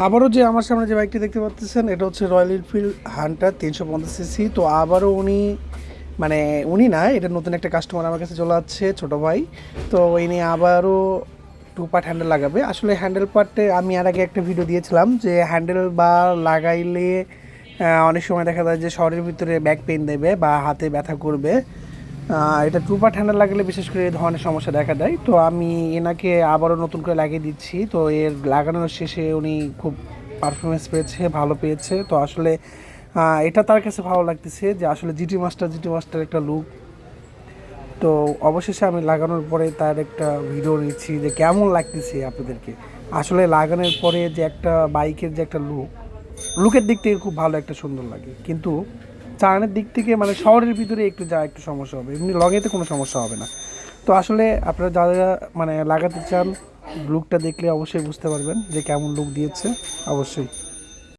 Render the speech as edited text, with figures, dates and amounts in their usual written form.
আবারও যে আমার সামনে যে বাইকটি দেখতে পাচ্ছেন এটা হচ্ছে রয়্যাল এনফিল্ড হান্টার 350 সিসি। তো আবারও মানে উনি না, এটা নতুন একটা কাস্টমার আমার কাছে চলে আসছে, ছোটো ভাই। তো ইনি আবারও 2 পার্ট হ্যান্ডেল লাগাবে। আসলে হ্যান্ডেল পার্টে আমি আর আগে একটা ভিডিও দিয়েছিলাম যে হ্যান্ডেল বা লাগাইলে অনেক সময় দেখা যায় যে শহরের ভিতরে ব্যাক পেইন দেবে বা হাতে ব্যথা করবে। এটা 2 পার্ট হ্যান্ডেল লাগালে বিশেষ করে এই ধরনের সমস্যা দেখা দেয়। তো আমি এনাকে আবারও নতুন করে লাগিয়ে দিচ্ছি। তো এর লাগানোর শেষে উনি খুব পারফরমেন্স পেয়েছে, ভালো পেয়েছে। তো আসলে এটা তার কাছে ভালো লাগতেছে যে আসলে জিটি মাস্টার একটা লুক। তো অবশেষে আমি লাগানোর পরে তার একটা ভিডিও নিচ্ছি যে কেমন লাগতেছে আপনাদেরকে। আসলে লাগানোর পরে যে একটা বাইকের যে একটা লুকের দিক থেকে খুব ভালো, একটা সুন্দর লাগে, কিন্তু চালানোর দিক থেকে মানে শহরের ভিতরে একটু সমস্যা হবে, এমনি লগেতে কোনো সমস্যা হবে না। তো আসলে আপনারা যারা মানে লাগাতে চান, লুকটা দেখলে অবশ্যই বুঝতে পারবেন যে কেমন লুক দিয়েছে অবশ্যই।